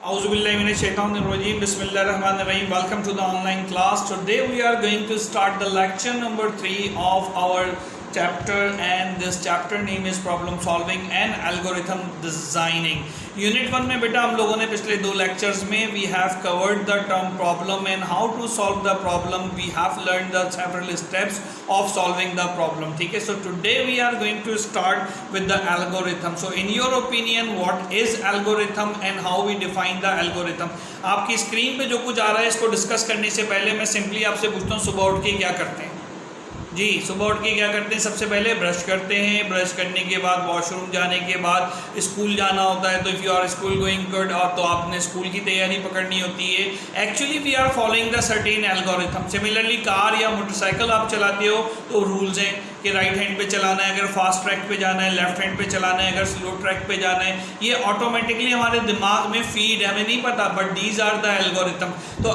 Auzubillahiminash-shaytanir-rajim. Bismillahir-rahmanir-rahim. Welcome to the online class. Today we are going to start the lecture number 3 of our chapter, and this chapter name is problem solving and algorithm designing. Unit 1 में बेटा हम लोगों ने पिछले 2 lectures में we have covered the term problem and how to solve the problem. We have learn the several steps of solving the problem. ठीक है, so today we are going to start with the algorithm. So in your opinion what is algorithm and how we define the algorithm. आपकी screen पे जो कुछ आ रहा है इसको discuss करने से पहले मैं सिंपली आपसे पूछता हूँ, सुबह उठ के क्या करते हैं? जी, सुबह उठ के क्या करते हैं? सबसे पहले ब्रश करते हैं. ब्रश करने के बाद वॉशरूम जाने के बाद स्कूल जाना होता है. तो if you are school going good, और तो आपने स्कूल की तैयारी पकड़नी होती है. Actually we are following the certain algorithm. Similarly car या मोटरसाइकिल आप चलाते हो तो रूल्स हैं कि राइट हैंड पे चलाना है, अगर फास्ट ट्रैक पे जाना है, लेफ्ट हैंड पे चलाना है, अगर स्लो ट्रैक पे जाना है. ये ऑटोमेटिकली हमारे दिमाग में फीड है, हमें नहीं पता, but these are the algorithm. तो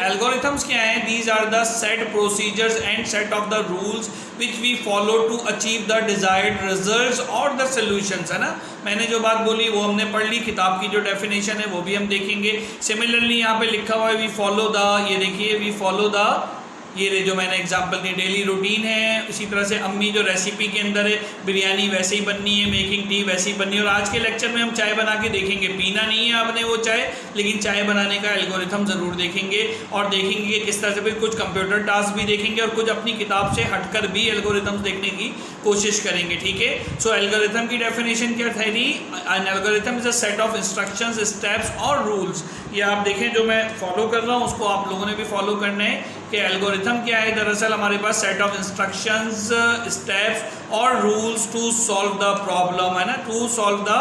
एल्गोरिथम्स क्या हैं? These are the set procedures and set of the rules which we follow to achieve the desired results और द सोल्यूशंस. है ना, मैंने जो बात बोली वो हमने पढ़ ली. किताब की जो डेफिनेशन है वो भी हम देखेंगे. सिमिलरली यहाँ पे लिखा हुआ है वी फॉलो द, ये देखिए वी फॉलो द, ये जो मैंने एग्जांपल दी डेली रूटीन है. इसी तरह से अम्मी जो रेसिपी के अंदर है, बिरयानी वैसे ही बननी है, मेकिंग टी वैसे ही बननी है. और आज के लेक्चर में हम चाय बना के देखेंगे. पीना नहीं है आपने वो चाय, लेकिन चाय बनाने का एल्गोरिथम ज़रूर देखेंगे. और देखेंगे किस तरह से फिर कुछ कंप्यूटर टास्क भी देखेंगे और कुछ अपनी किताब से हटकर भी एल्गोरिथम देखने की कोशिश करेंगे. ठीक है, सो एल्गोरिथम की डेफिनेशन क्या थी? An algorithm is a set of instructions, steps और रूल्स. ये आप देखें जो मैं फॉलो कर रहा हूँ उसको आप लोगों ने भी फॉलो करना है कि एल्गोरिथम क्या है. दरअसल हमारे पास सेट ऑफ इंस्ट्रक्शंस, स्टेप्स और rules to solve the problem. है ना, टू सॉल्व द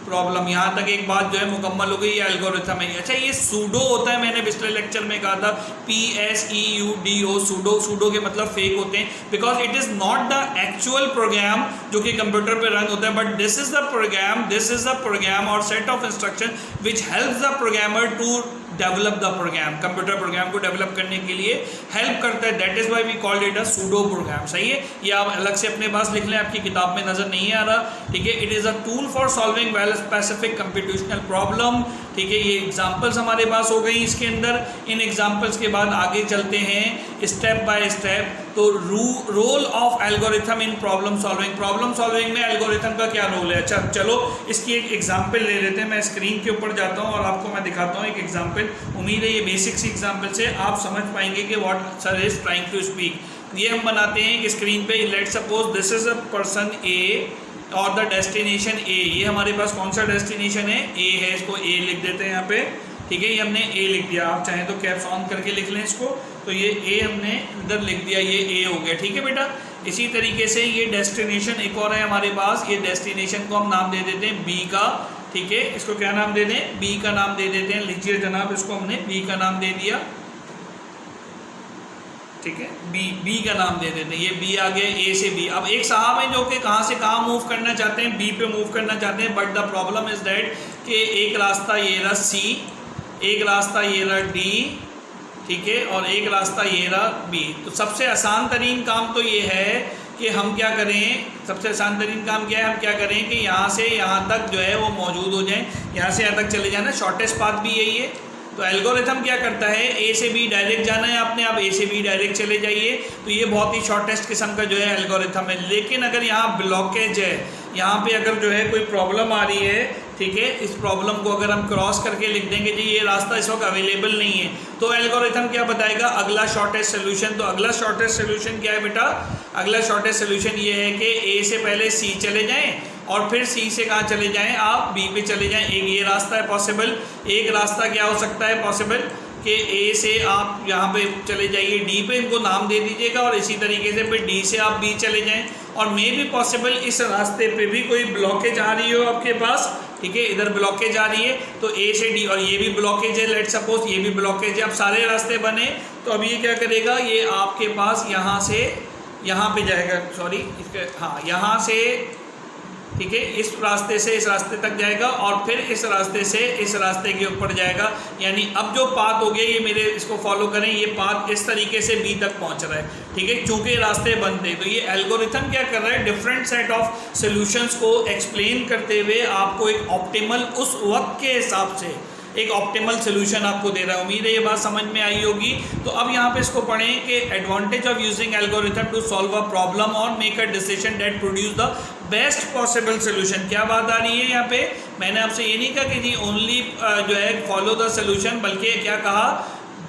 प्रॉब्लम. यहाँ तक एक बात जो है मुकम्मल हो गई, ये एल्गोरिथम है. अच्छा, ये सूडो होता है, मैंने पिछले लेक्चर में कहा था PSEUDO. सूडो के मतलब फेक होते हैं, because it is not the actual program जो कि कंप्यूटर पे रन होता है, but this is the program और set of instruction which helps the programmer to develop the program. Computer program को डेवलप करने के लिए हेल्प करता है. That is why we called it a pseudo program. सही है, ये आप अलग से अपने पास लिख लें, आपकी किताब में नजर नहीं आ रहा. ठीक है, it is a tool for solving well specific computational problem. ठीक है, ये एग्जाम्पल्स हमारे पास हो गई इसके अंदर. इन एग्जाम्पल्स के बाद आगे चलते हैं स्टेप बाय स्टेप. तो role of algorithm in problem solving. Problem solving में एल्गोरिथम का क्या रोल है? अच्छा चलो इसकी एक एग्जाम्पल ले लेते हैं. मैं स्क्रीन के ऊपर जाता हूँ और आपको मैं दिखाता हूँ एक एग्जाम्पल. उम्मीद है ये बेसिक सी एग्जाम्पल से आप समझ पाएंगे कि what sir is trying to speak. ये हम बनाते हैं कि स्क्रीन पे let suppose this is a person A और द डेस्टिनेशन ए. ये हमारे पास कौन सा डेस्टिनेशन है? ए है. इसको ए लिख देते हैं यहाँ पे. ठीक है, ये हमने ए लिख दिया. आप चाहें तो कैप्स ऑन करके लिख लें इसको. तो ये ए हमने इधर लिख दिया, ये ए हो गया. ठीक है बेटा, इसी तरीके से ये डेस्टिनेशन एक और है हमारे पास. ये डेस्टिनेशन को हम नाम दे देते हैं बी का. ठीक है, इसको क्या नाम दे दें? बी का नाम दे देते हैं. लिखिए जनाब, इसको हमने बी का नाम दे दिया. ठीक है, बी का नाम दे देते हैं. ये बी आ गया, ए से बी. अब एक साहब है जो कि कहाँ से कहाँ मूव करना चाहते हैं? बी पे मूव करना चाहते हैं. But the problem is that कि एक रास्ता ये रहा सी, एक रास्ता ये रहा डी. ठीक है, और एक रास्ता ये रहा बी. तो सबसे आसान तरीन काम तो ये है कि हम क्या करें, सबसे आसान तरीन काम क्या है, हम क्या करें कि यहाँ से यहाँ तक जो है वो मौजूद हो जाएं. यहाँ से यहाँ तक चले जाना, शॉर्टेस्ट पाथ भी यही है. तो एल्गोरिथम क्या करता है? ए से बी डायरेक्ट जाना है आपने, आप ए से बी डायरेक्ट चले जाइए. तो ये बहुत ही शॉर्टेस्ट किस्म का जो है एल्गोरिथम है. लेकिन अगर यहाँ ब्लॉकेज है, यहाँ पे अगर जो है कोई प्रॉब्लम आ रही है, ठीक है, इस प्रॉब्लम को अगर हम क्रॉस करके लिख देंगे जी ये रास्ता इस वक्त अवेलेबल नहीं है, तो एल्गोरिथम क्या बताएगा? अगला शॉर्टेस्ट सोल्यूशन. तो अगला शॉर्टेस्ट सोल्यूशन क्या है बेटा? अगला शॉर्टेस्ट सोल्यूशन ये है कि ए से पहले सी चले जाएं और फिर सी से कहाँ चले जाएं? आप बी पे चले जाएं. एक ये रास्ता है पॉसिबल. एक रास्ता क्या हो सकता है पॉसिबल कि ए से आप यहाँ पे चले जाइए, डी पे इनको नाम दे दीजिएगा, और इसी तरीके से फिर डी से आप बी चले जाएं. और मे भी पॉसिबल इस रास्ते पे भी कोई ब्लॉकेज आ रही हो आपके पास. ठीक है, इधर ब्लॉकेज आ रही है तो ए से डी, और ये भी ब्लॉकेज है, लेट सपोज ये भी ब्लॉकेज है. अब सारे रास्ते बने तो अब ये क्या करेगा? ये आपके पास यहाँ से यहाँ पे जाएगा, सॉरी इसके, हाँ यहाँ से, ठीक है, इस रास्ते से इस रास्ते तक जाएगा और फिर इस रास्ते से इस रास्ते के ऊपर जाएगा. यानी अब जो पाथ हो गया ये मेरे, इसको फॉलो करें, ये पाथ इस तरीके से बी तक पहुंच रहा है. ठीक है, चूंकि रास्ते बंद थे. तो ये एल्गोरिथम क्या कर रहा है? डिफरेंट सेट ऑफ सॉल्यूशंस को एक्सप्लेन करते हुए आपको एक ऑप्टिमल उस वक्त के हिसाब से एक ऑप्टिमल सोल्यूशन आपको दे रहा है। उम्मीद है ये बात समझ में आई होगी। तो अब यहाँ पे इसको पढ़ें कि advantage of using algorithm to solve a problem और make a decision that produce the best possible solution. क्या बात आ रही है यहाँ पे? मैंने आपसे ये नहीं कहा कि जी ओनली जो है फॉलो द सोल्यूशन, बल्कि क्या कहा,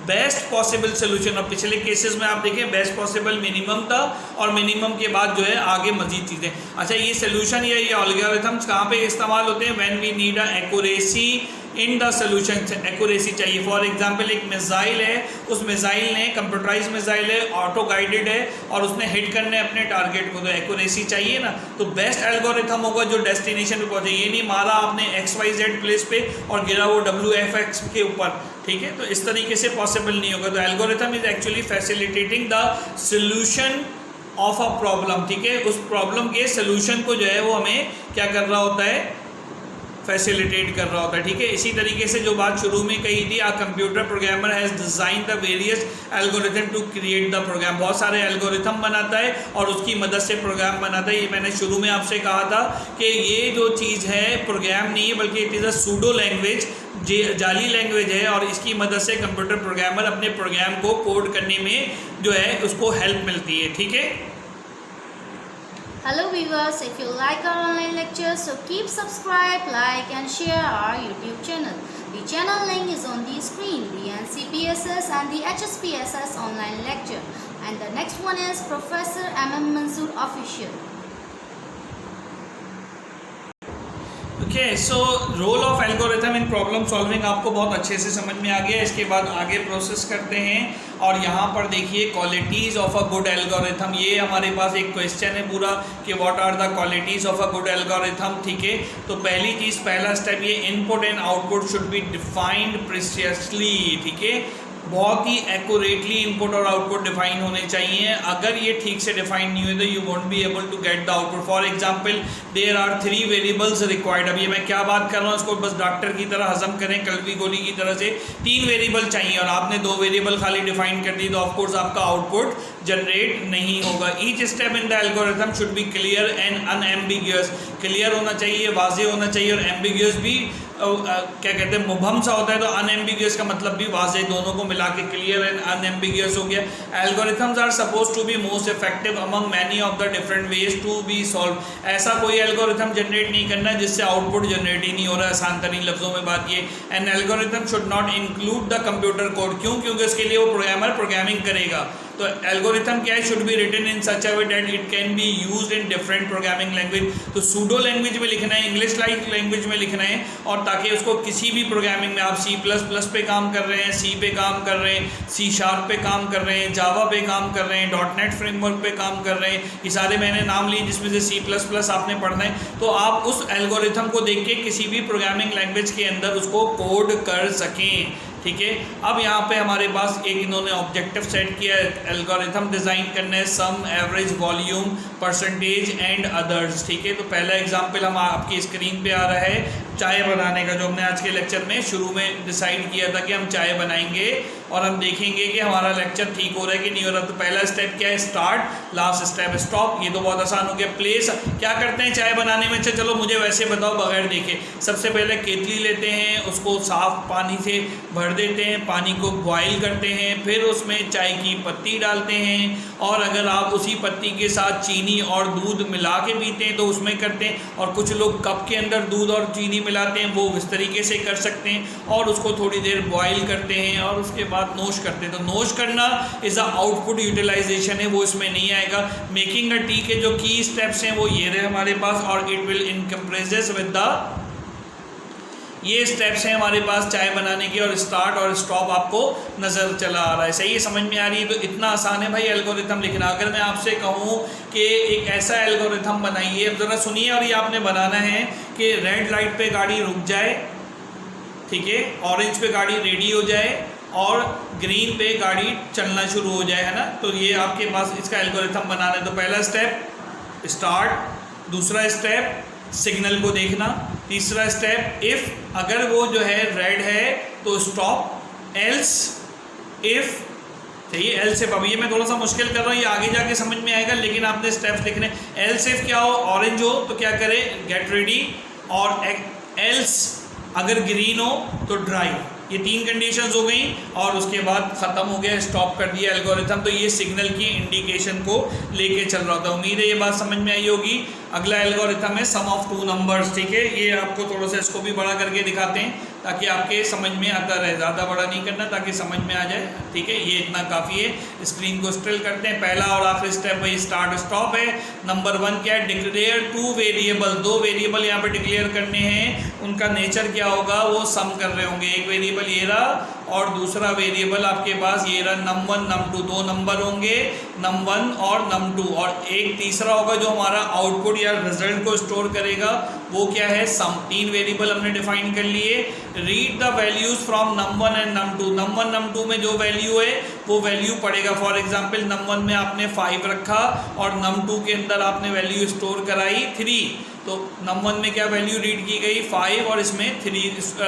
बेस्ट पॉसिबल सोल्यूशन। और पिछले केसेस में आप देखें बेस्ट पॉसिबल मिनिमम था और मिनिमम के बाद जो है आगे मजीद चीज़ें। अच्छा, ये सोल्यूशन या ये एल्गोरिथम्स कहाँ पे इस्तेमाल होते हैं? When we need a accuracy in the solution. Accuracy चाहिए। फॉर एग्जांपल एक मिसाइल है, उस मिसाइल ने कंप्यूटराइज मिसाइल है, ऑटो गाइडेड है और उसने हिट करने अपने टारगेट को, तो एक्यूरेसी चाहिए ना। तो बेस्ट एल्गोरिथम होगा जो डेस्टिनेशन पे पहुंचे। ये नहीं मारा आपने XYZ प्लेस पे और गिरा वो WFX के ऊपर, ठीक है, तो इस तरीके से पॉसिबल नहीं होगा। तो algorithm is actually facilitating the solution of a problem, ठीक है। उस प्रॉब्लम के सोल्यूशन को जो है वो हमें क्या कर रहा होता है, फैसिलिटेट कर रहा होता है, ठीक है। इसी तरीके से जो बात शुरू में कही थी, a computer programmer has design the various algorithm to create the program. बहुत सारे एल्गोरिथम बनाता है और उसकी मदद से प्रोग्राम बनाता है। ये मैंने शुरू में आपसे कहा था कि ये जो चीज़ है प्रोग्राम नहीं है, बल्कि it is a pseudo language, जाली लैंग्वेज है और इसकी मदद से कंप्यूटर प्रोग्रामर अपने प्रोग्राम को कोड करने में जो है उसको हेल्प मिलती है, ठीक है। Hello viewers, if you like our online lectures, so keep subscribe, like and share our YouTube channel. The channel link is on the screen, the NCPSS and the HSPSS online lecture. And the next one is Professor MM Mansoor Official. Okay, so role of algorithm in problem solving आपको बहुत अच्छे से समझ में आ गया। इसके बाद आगे प्रोसेस करते हैं और यहाँ पर देखिए qualities of a good algorithm. ये हमारे पास एक क्वेश्चन है पूरा कि what are the qualities of a good algorithm, ठीक है। तो पहली चीज़, पहला स्टेप, ये input and output should be defined precisely, ठीक है। बहुत ही एक्यूरेटली इनपुट और आउटपुट डिफाइन होने चाहिए। अगर ये ठीक से डिफाइन नहीं हुए तो you won't be able to get the output. For example there are 3 variables required. अब ये मैं क्या बात कर रहा हूँ इसको बस डॉक्टर की तरह हजम करें, कड़वी गोली की तरह से। 3 वेरिएबल चाहिए और आपने 2 वेरिएबल खाली डिफाइन कर दी, तो ऑफकोर्स आपका आउटपुट जनरेट नहीं होगा। Each step in the algorithm should be clear and unambiguous. Clear होना चाहिए, वाजे होना चाहिए, और एम्बिग्यूअस भी क्या कहते हैं, मुबहम सा होता है, तो अनएम्बिग्यूअस का मतलब भी वाजे, दोनों को मिला के क्लियर एंड अनएम्बिग्यूअस हो गया। Algorithms are suppose to be most effective among many of the different ways to be solve. ऐसा कोई एल्गोरिथम जनरेट नहीं करना है जिससे आउटपुट जनरेट ही नहीं हो रहा है। आसान तरीन लफ्जों में बात ये, an algorithm should not include the computer code. क्यों? क्योंकि उसके लिए वो प्रोग्रामर प्रोग्रामिंग करेगा। तो एल्गोरिथम क्या है, should be written in such a way that it can be used in different programming language. तो सूडो लैंग्वेज में लिखना है, इंग्लिश लाइक लैंग्वेज में लिखना है, और ताकि उसको किसी भी प्रोग्रामिंग में, आप C++ पे काम कर रहे हैं, C पे काम कर रहे हैं, C# पे काम कर रहे हैं, जावा पे काम कर रहे हैं, .NET फ्रेमवर्क पे काम कर रहे हैं, ये सारे मैंने नाम लिए जिसमें से C++ आपने पढ़ना है, तो आप उस एल्गोरिथम को देख के किसी भी प्रोग्रामिंग लैंग्वेज के अंदर उसको कोड कर सकें, ठीक है। अब यहाँ पे हमारे पास एक इन्होंने ऑब्जेक्टिव सेट किया है, एल्गोरिथम डिज़ाइन करना है, sum, average, volume, percentage and others, ठीक है। तो पहला एग्जांपल हम आपकी स्क्रीन पे आ रहा है चाय बनाने का, जो हमने आज के लेक्चर में शुरू में डिसाइड किया था कि हम चाय बनाएंगे और हम देखेंगे कि हमारा लेक्चर ठीक हो रहा है कि नहीं हो रहा। तो पहला स्टेप क्या है, स्टार्ट, लास्ट स्टेप स्टॉप। ये तो बहुत आसान हो गया। प्लेस क्या करते हैं चाय बनाने में? अच्छा चलो मुझे वैसे बताओ बगैर देखे। सबसे पहले केतली लेते हैं, उसको साफ पानी से भर देते हैं, पानी को बॉयल करते हैं, फिर उसमें चाय की पत्ती डालते हैं, और अगर आप उसी पत्ती के साथ चीनी और दूध मिला के पीते हैं तो उसमें करते हैं, और कुछ लोग कप के अंदर दूध और चीनी मिलाते हैं, वो इस तरीके से कर सकते हैं, और उसको थोड़ी देर बॉयल करते हैं और उसके बाद नोश करते हैं। तो नोश करना इज़ अ आउटपुट यूटिलाइजेशन है, वो इसमें नहीं आएगा। मेकिंग अ टी के जो की स्टेप्स हैं वो ये रहे हमारे पास, और इट विल इनकम्प्रेसेस विद द, ये स्टेप्स हैं हमारे पास चाय बनाने के, और स्टार्ट और स्टॉप आपको नज़र चला आ रहा है। सही है, समझ में आ रही है? तो इतना आसान है भाई एल्गोरिथम लिखना। अगर मैं आपसे कहूँ कि एक ऐसा एल्गोरिथम बनाइए, अब ज़रा सुनिए, और ये आपने बनाना है कि रेड लाइट पे गाड़ी रुक जाए, ठीक है, ऑरेंज पे गाड़ी रेडी हो जाए, और ग्रीन पे गाड़ी चलना शुरू हो जाए, है ना। तो ये आपके पास इसका एल्गोरिथम बनाना है। तो पहला स्टेप स्टार्ट, दूसरा स्टेप सिग्नल को देखना, तीसरा स्टेप इफ़, अगर वो जो है रेड है तो स्टॉप, एल्स इफ़, चाहिए एल्स इफ। अब ये मैं थोड़ा सा मुश्किल कर रहा हूँ, ये आगे जाके समझ में आएगा, लेकिन आपने स्टेप्स लिखने। एल्स इफ क्या हो, ऑरेंज हो तो क्या करें, गेट रेडी, और एल्स अगर ग्रीन हो तो ड्राइव। ये 3 कंडीशंस हो गई और उसके बाद ख़त्म हो गया, स्टॉप कर दिया एल्गोरिथम। तो ये सिग्नल की इंडिकेशन को लेके चल रहा था। उम्मीद है ये बात समझ में आई होगी। अगला एल्गोरिथम है सम ऑफ 2 नंबर्स, ठीक है। ये आपको थोड़ा सा इसको भी बड़ा करके दिखाते हैं ताकि आपके समझ में आता रहे, ज़्यादा बड़ा नहीं करना ताकि समझ में आ जाए, ठीक है। ये इतना काफ़ी है। स्क्रीन को स्टिल करते हैं। पहला और आखिरी स्टेप वही स्टार्ट स्टॉप है। नंबर 1 क्या है, डिक्लेयर 2 वेरिएबल। 2 वेरिएबल यहाँ पे डिक्लेयर करने हैं। उनका नेचर क्या होगा, वो सम कर रहे होंगे। एक वेरिएबल ये रहा और दूसरा वेरिएबल आपके पास ये रहा num1 num2। 2 नंबर होंगे num1 और num2, और एक तीसरा होगा जो हमारा आउटपुट या रिजल्ट को स्टोर करेगा, वो क्या है, सम। 3 वेरिएबल हमने डिफाइन कर लिए। Read the values from num1 and num2। num1 num2 में जो वैल्यू है वो वैल्यू पड़ेगा। फॉर एग्जाम्पल num1 में आपने 5 रखा और num2 के अंदर आपने वैल्यू स्टोर कराई 3, तो num1 में क्या वैल्यू रीड की गई 5 और इसमें 3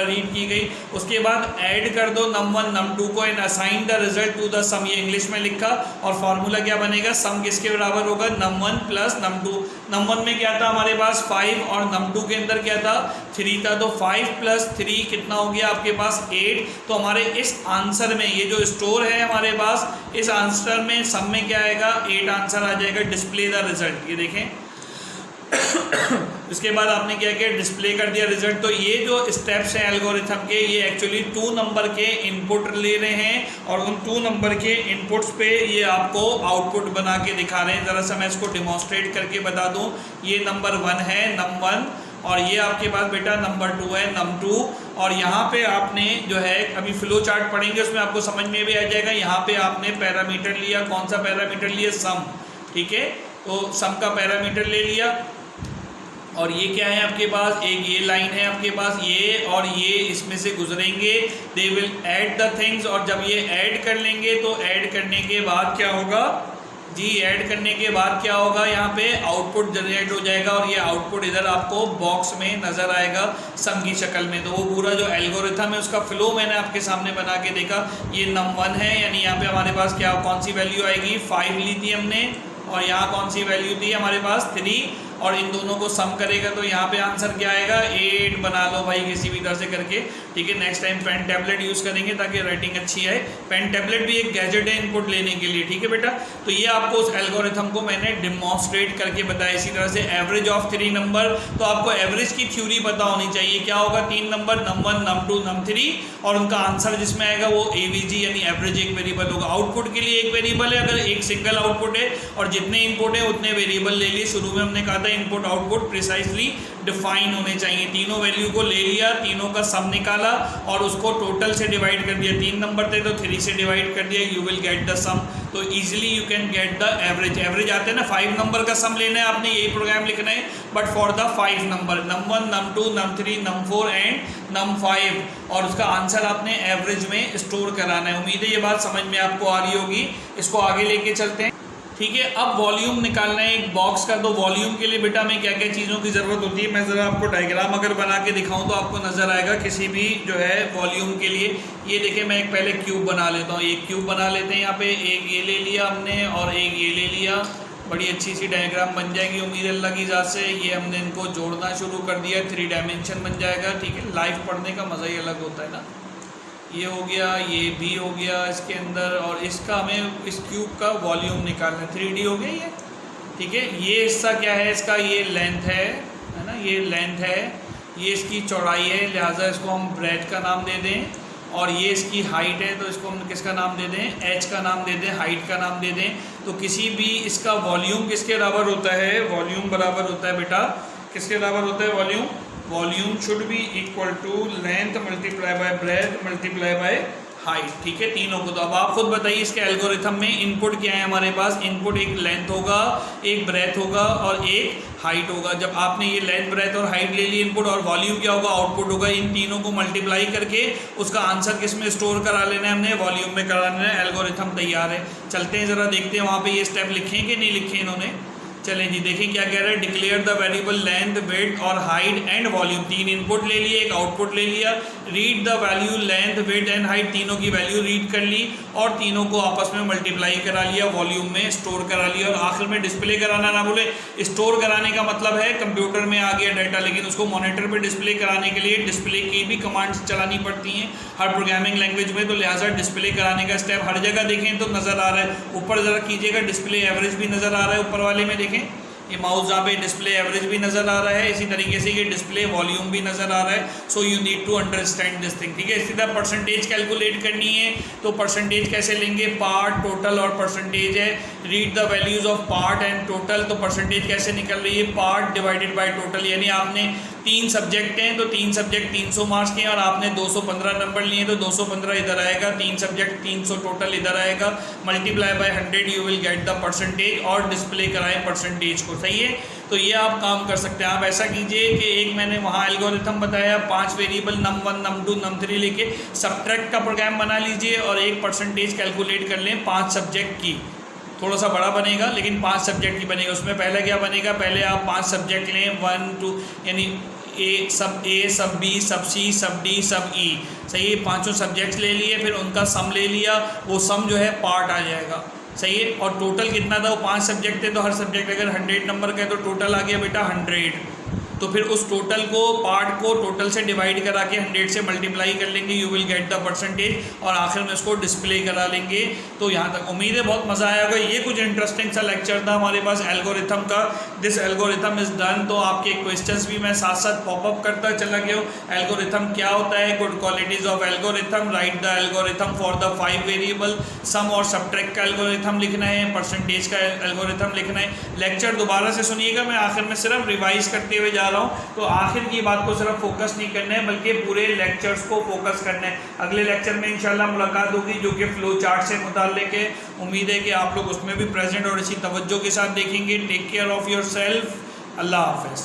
रीड की गई। उसके बाद ऐड कर दो num1 num2 को and assign the result to the sum. ये इंग्लिश में लिखा और फार्मूला क्या बनेगा, सम किसके बराबर होगा, num1 प्लस num2। num1 में क्या था हमारे पास 5 और num2 के अंदर क्या था 3 था, तो 5 प्लस 3 कितना हो गया आपके पास 8। तो हमारे इस आंसर में ये जो स्टोर है हमारे पास, इस आंसर में सम में क्या आएगा 8 आंसर आ जाएगा। डिस्प्ले द रिजल्ट, ये देखें। इसके बाद आपने क्या किया, डिस्प्ले कर दिया रिजल्ट। तो ये जो स्टेप्स हैं एल्गोरिथम के, ये एक्चुअली 2 नंबर के इनपुट ले रहे हैं और उन 2 नंबर के इनपुट्स पे ये आपको आउटपुट बना के दिखा रहे हैं। ज़रा सा मैं इसको डिमॉन्स्ट्रेट करके बता दूं। ये नंबर 1 है num1 और ये आपके पास बेटा नंबर 2 है num2। और यहाँ पे आपने जो है अभी फ्लो चार्ट पढ़ेंगे उसमें आपको समझ में भी आ जाएगा। यहाँ पे आपने पैरामीटर लिया, कौन सा पैरामीटर लिया, सम, ठीक है। तो सम का पैरामीटर ले लिया और ये क्या है आपके पास, एक ये लाइन है आपके पास, ये और ये इसमें से गुजरेंगे। They will add the things, और जब ये ऐड कर लेंगे तो ऐड करने के बाद क्या होगा जी, ऐड करने के बाद क्या होगा, यहाँ पे आउटपुट जनरेट हो जाएगा और ये आउटपुट इधर आपको बॉक्स में नज़र आएगा सम की शक्ल में। तो वो पूरा जो एल्गोरिथम है उसका फ्लो मैंने आपके सामने बना के देखा। ये num1 है, यानी यहाँ पे हमारे पास क्या, कौन सी वैल्यू आएगी, 5 ली थी हमने और यहाँ कौन सी वैल्यू थी हमारे पास 3, और इन दोनों को सम करेगा तो यहाँ पे आंसर क्या आएगा 8। बना लो भाई किसी भी तरह से करके, ठीक है। Next time pen tablet use करेंगे ताकि राइटिंग अच्छी आए। पेन टैबलेट भी एक गैजेट है इनपुट लेने के लिए, ठीक है बेटा। तो ये आपको उस एल्गोरिथम को मैंने डिमॉन्स्ट्रेट करके बताया। इसी तरह से एवरेज ऑफ 3 नंबर, तो आपको एवरेज की थ्योरी पता होनी चाहिए। क्या होगा, 3 नंबर num1 num2 num3 और उनका आंसर जिसमें आएगा वो AVG यानी एवरेज एक वेरिएबल होगा। आउटपुट के लिए एक वेरिएबल है, अगर एक सिंगल आउटपुट है और जितने इनपुट है उतने वेरिएबल ले लिए। शुरू में हमने कहा था इनपुट आउटपुट प्रिसाइजली डिफाइन होने चाहिए। तीनों वैल्यू को ले लिया, तीनों का सम निकाला और उसको टोटल से डिवाइड कर दिया। 3 नंबर थे तो 3 से डिवाइड कर दिया, यू विल गेट द सम। तो easily you can get the average. Average आते हैं ना, 5 नंबर का सम लेना है आपने, यही प्रोग्राम लिखना है, but for the 5 number num1 num2 num3 num4 and num5, और उसका आंसर आपने एवरेज में स्टोर कराना है। उम्मीद है ये बात समझ में आपको आ रही होगी। इसको आगे लेके चलते हैं, ठीक है। अब वॉल्यूम निकालना है एक बॉक्स का। तो वॉल्यूम के लिए बेटा में क्या क्या चीज़ों की ज़रूरत होती है, मैं ज़रा आपको डायग्राम अगर बना के दिखाऊं तो आपको नज़र आएगा किसी भी जो है वॉल्यूम के लिए। ये देखिए, मैं एक पहले क्यूब बना लेता हूँ। एक क्यूब बना लेते हैं, यहाँ पे एक ये ले लिया हमने और एक ये ले लिया। बड़ी अच्छी सी डायग्राम बन जाएगी उम्मीद अल्लाह की ज़ात से। ये हमने इनको जोड़ना शुरू कर दिया, 3 डायमेंशन बन जाएगा, ठीक है। लाइव पढ़ने का मज़ा ही अलग होता है ना। ये हो गया, ये भी हो गया इसके अंदर, और इसका हमें इस क्यूब का वॉल्यूम निकालना है। 3D हो गया ये, ठीक है। ये हिस्सा क्या है इसका, ये लेंथ है ना, ये लेंथ है, ये इसकी चौड़ाई है, लिहाजा इसको हम ब्रेथ का नाम दे दें। और ये इसकी हाइट है तो इसको हम किसका नाम दे दें, एच का नाम दे दें, हाइट का नाम दे दें। तो किसी भी इसका वॉल्यूम किसके बराबर होता है, वॉल्यूम बराबर होता है बेटा किसके बराबर होता है, volume should be equal to length multiply by breadth multiply by height, ठीक है, तीनों को। तो अब आप खुद बताइए इसके एल्गोरिथम में इनपुट क्या है हमारे पास। इनपुट एक लेंथ होगा, एक ब्रेथ होगा और एक हाइट होगा। जब आपने ये लेंथ ब्रेथ और हाइट ले ली इनपुट, और वॉल्यूम क्या होगा, आउटपुट होगा। इन तीनों को मल्टीप्लाई करके उसका आंसर किस में स्टोर करा लेना है हमने, वॉल्यूम में करा लेना है। एल्गोरिथम तैयार है। चलते हैं ज़रा देखते हैं वहाँ पर ये स्टेप लिखे कि नहीं लिखे इन्होंने। चलें जी, देखें क्या कह रहा है। Declare the variable length, width और हाइट एंड वॉल्यूम। 3 इनपुट ले लिए, एक आउटपुट ले लिया। Read the value length width and height, तीनों की वैल्यू रीड कर ली और तीनों को आपस में मल्टीप्लाई करा लिया, वॉल्यूम में स्टोर करा लिया और आखिर में डिस्प्ले कराना ना बोले। स्टोर कराने का मतलब है कंप्यूटर में आ गया डाटा, लेकिन उसको मॉनिटर पे डिस्प्ले कराने के लिए डिस्प्ले की भी कमांड्स चलानी पड़ती हैं हर प्रोग्रामिंग लैंग्वेज में, तो लिहाजा डिस्प्ले कराने का स्टेप हर जगह देखें तो नज़र आ रहा है। ऊपर ज़रा कीजिएगा, डिस्प्ले एवरेज भी नज़र आ रहा है ऊपर वाले में, देखें ये माउस जहाँ पे डिस्प्ले एवरेज भी नज़र आ रहा है, इसी तरीके से ये डिस्प्ले वॉल्यूम भी नज़र आ रहा है। So you need to understand this thing, ठीक है। इसी तरह परसेंटेज कैलकुलेट करनी है तो परसेंटेज कैसे लेंगे, पार्ट, टोटल और परसेंटेज है। Read the values of part and total, तो परसेंटेज कैसे निकल रही है, पार्ट डिवाइडेड बाय टोटल, यानी आपने 3 सब्जेक्ट हैं तो 3 सब्जेक्ट 300 मार्क्स के हैं और आपने 215 नंबर लिए तो 215 इधर आएगा, 3 सब्जेक्ट 300 टोटल इधर आएगा, multiply by 100 you will get the percentage और डिस्प्ले कराएं परसेंटेज को, सही है। तो ये आप काम कर सकते हैं। आप ऐसा कीजिए कि एक मैंने वहाँ एल्गोरिथम बताया, 5 वेरिएबल num1 num2 num3 लेके सबट्रैक्ट का प्रोग्राम बना लीजिए और एक परसेंटेज कैलकुलेट कर लें 5 सब्जेक्ट की। थोड़ा सा बड़ा बनेगा लेकिन 5 सब्जेक्ट की बनेगा। उसमें पहले क्या बनेगा, पहले आप 5 सब्जेक्ट लें, 1 2 यानी ए सब बी सब सी सब डी सब ई, सही है। 5 सब्जेक्ट्स ले लिए, फिर उनका सम ले लिया, वो सम जो है पार्ट आ जाएगा, सही है। और टोटल कितना था, वो 5 सब्जेक्ट थे तो हर सब्जेक्ट अगर 100 नंबर का है तो टोटल आ गया बेटा 100। तो फिर उस टोटल को, पार्ट को टोटल से डिवाइड करा के 100 से मल्टीप्लाई कर लेंगे, you will get the percentage और आखिर में उसको डिस्प्ले करा लेंगे। तो यहाँ तक उम्मीद है बहुत मज़ा आया होगा। ये कुछ इंटरेस्टिंग सा लेक्चर था हमारे पास एल्गोरिथम का। दिस एल्गोरिथम इज़ डन, तो आपके क्वेश्चंस भी मैं साथ साथ पॉपअप करता चला गया हूँ। एल्गोरिथम क्या होता है, good qualities of algorithm, write the algorithm for the 5 variable, sum और सबट्रैक्ट का एल्गोरिथम लिखना है, परसेंटेज का एल्गोरिथम लिखना है। लेक्चर दोबारा से सुनिएगा, मैं आखिर में सिर्फ रिवाइज करते हुए जा रहा हूँ, तो आखिर की बात को सिर्फ फोकस नहीं करना है बल्कि पूरे लेक्चर्स को फोकस करना है। अगले लेक्चर में इंशाल्लाह मुलाकात होगी जो कि फ्लो चार्ट से मुताल्लिक है। उम्मीद है कि आप लोग उसमें भी प्रेजेंट और इसी तवज्जो के साथ देखेंगे। Take care of yourself, अल्लाह हाफ़िज़।